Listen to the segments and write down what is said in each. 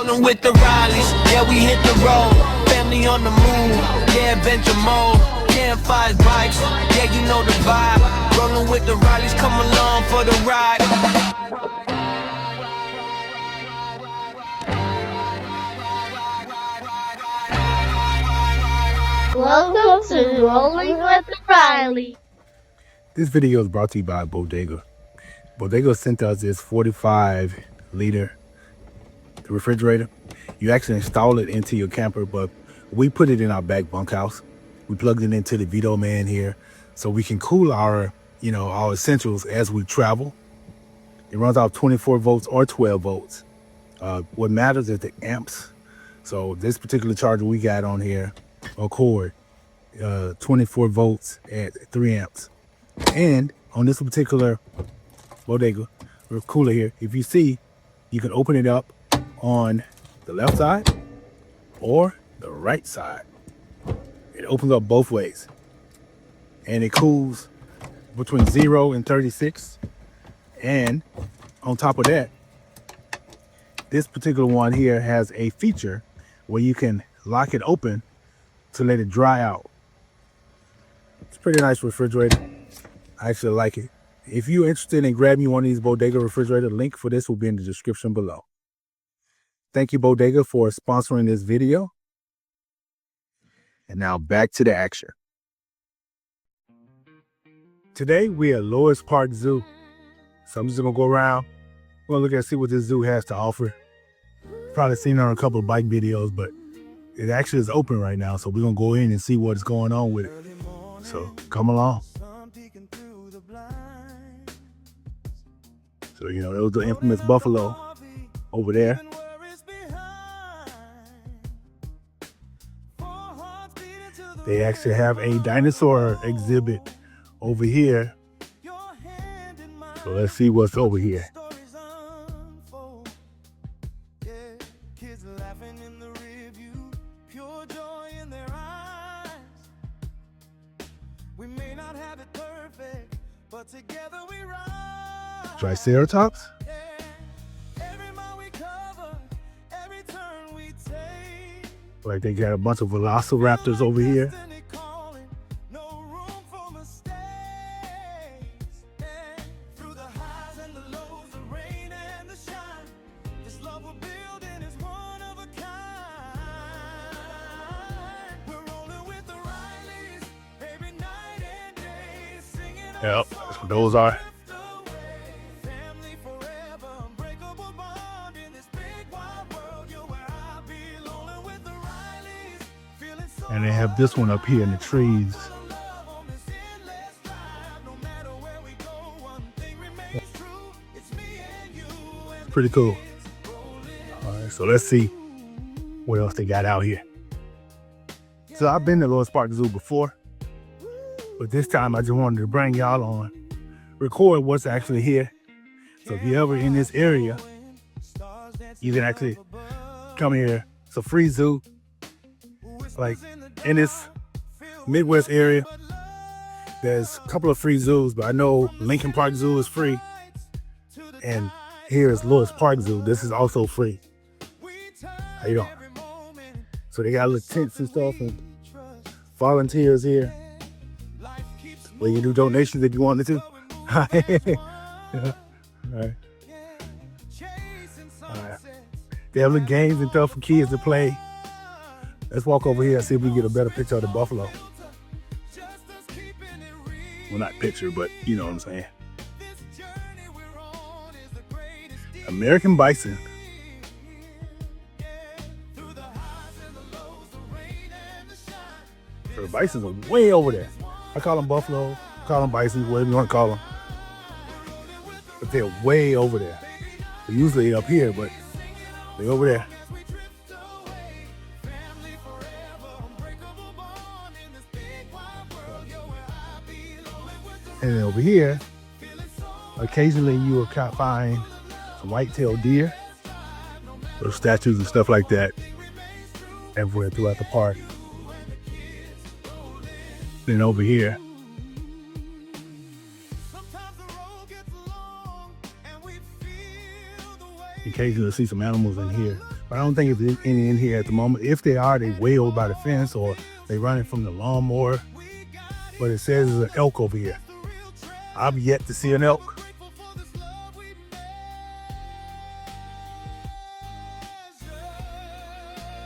Rolling with the Rileys, yeah, we hit the road. Family on the move, yeah, adventure mode. Campfires, bikes, yeah, you know the vibe. Rolling with the Rileys, come along for the ride. Welcome to Rolling with the Riley. This video is brought to you by Bodega. Bodega sent us this 45-liter refrigerator. You actually install it into your camper, but we put it in our back bunkhouse. We plugged it into the Vito Man here so we can cool our, our essentials as we travel. It runs off 24 volts or 12 volts. What matters is the amps. So this particular charger we got on here, a cord, 24 volts at 3 amps. And on this particular Bodega cooler here, if you see, you can open it up on the left side or the right side. It opens up both ways. And it cools between 0 and 36. And on top of that, this particular one here has a feature where you can lock it open to let it dry out. It's a pretty nice refrigerator. I actually like it. If you're interested in grabbing one of these Bodega refrigerator, link for this will be in the description below. Thank you, Bodega, for sponsoring this video. And now back to the action. Today we're at Lewis Park Zoo. So I'm just gonna go around. We're gonna look and see what this zoo has to offer. Probably seen it on a couple of bike videos, but it actually is open right now. So we're gonna go in and see what's going on with it. So come along. So, there was the infamous buffalo over there. They actually have a dinosaur exhibit over here. So let's see what's over here. Triceratops? Like they got a bunch of velociraptors over here. Yep, that's what those are. And they have this one up here in the trees. Pretty cool. All right, so let's see what else they got out here. So I've been to Lewis Park Zoo before, but this time I just wanted to bring y'all on, record what's actually here. So if you're ever in this area, you can actually come here. It's a free zoo. Like in this Midwest area, there's a couple of free zoos, but I know Lincoln Park Zoo is free. And here is Lewis Park Zoo. This is also free. How you doing? So they got little tents and stuff and volunteers here where you do donations if you wanted to. Yeah. All right. They have little games and stuff for kids to play. Let's walk over here and see if we can get a better picture of the buffalo. Well, not picture, but you know what I'm saying. American bison. So the bisons are way over there. I call them buffalo, call them bison, whatever you want to call them. But they're way over there. They're usually up here, but they're over there. And then over here, occasionally you will find some white-tailed deer, little statues and stuff like that everywhere throughout the park. Then over here, occasionally see some animals in here, But I don't think there's any in here at the moment. If they are, they way over by the fence or they running from the lawnmower. But it says there's an elk over here. I've yet to see an elk.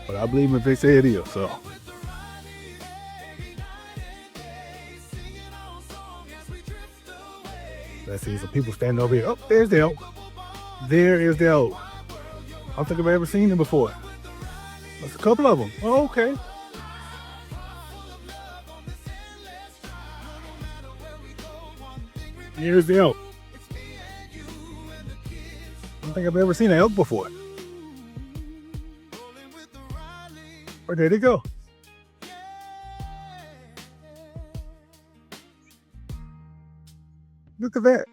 But I believe if they say it is, so. Let's see, some people standing over here. Oh, there's the elk. There is the elk. I don't think I've ever seen him before. There's a couple of them. Oh, okay. Here's the elk. I don't think I've ever seen an elk before. Where did it go? Look at that.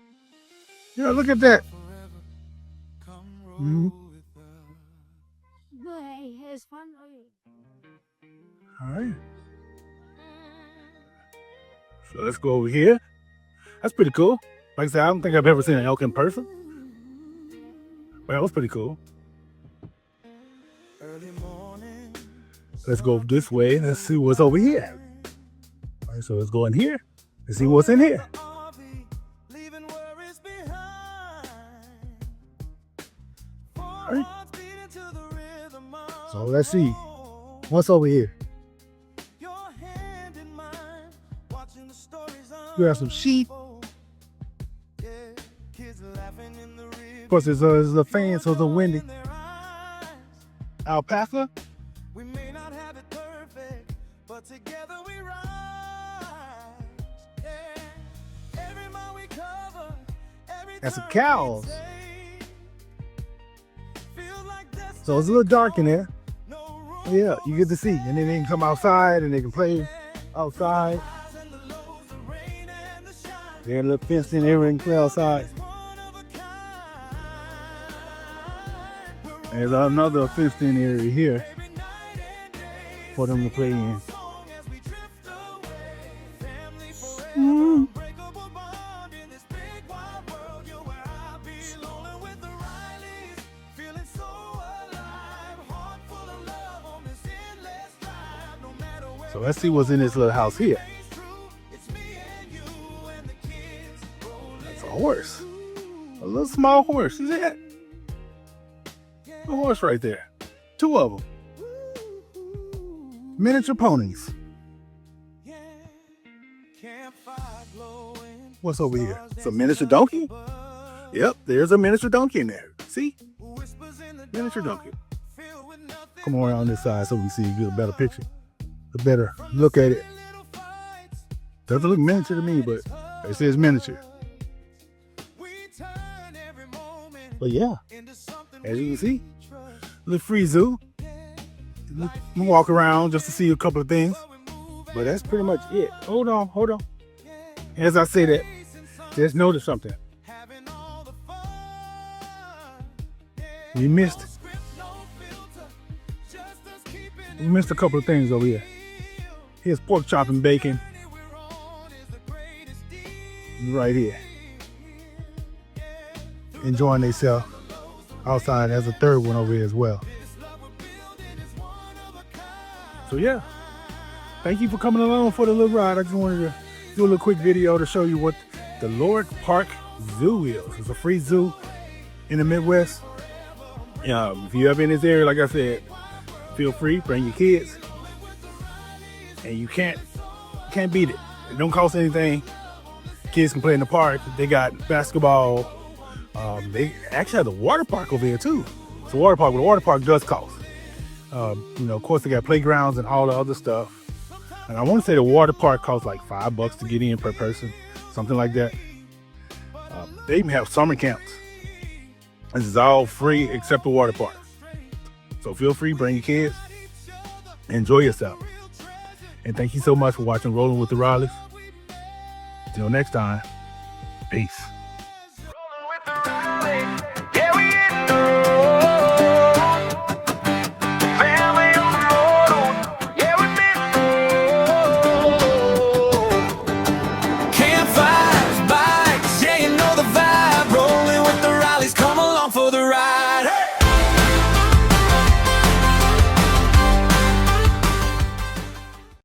Yeah, look at that. Mm-hmm. All right. So let's go over here. That's pretty cool. Like I said, I don't think I've ever seen an elk in person. But that was pretty cool. Let's go this way and let's see what's over here. All right, so let's go in here and see what's in here. All right. So let's see what's over here. You have some sheep. Of course, it's a fan, so it's a windy. Alpaca. And some cows. So it's a little dark in there. Yeah, you get to see. And then they can come outside and they can play outside. They got a little fence in there and play outside. There's another fenced in area here for them to play in. Mm. So let's see what's in this little house here. That's a horse. A little small horse. Is that? A horse right there. Two of them. Miniature ponies. What's over here? It's a miniature donkey? Yep, there's a miniature donkey in there. See? Miniature donkey. Come on around this side so we see you get a better picture. A better look at it. Doesn't look miniature to me, but it says miniature. But yeah, as you can see, a little free zoo. We walk around just to see a couple of things, but that's pretty much it. Hold on. As I say that, just notice something. We missed a couple of things over here. Here's pork chop and bacon. Right here. Enjoying themselves outside. There's a third one over here as well. So yeah, thank you for coming along for the little ride. I just wanted to do a little quick video to show you what the Lord Park Zoo is. It's a free zoo in the Midwest. If you're ever in this area, like I said, feel free, bring your kids. And you can't beat it. It don't cost anything. Kids can play in the park. They got basketball. They actually have the water park over here too. It's a water park, but the water park does cost. Of course they got playgrounds and all the other stuff. And I want to say the water park costs like $5 to get in per person, something like that. They even have summer camps. This is all free except the water park. So feel free, bring your kids, enjoy yourself. And thank you so much for watching Rolling with the Rileys. Till next time, peace.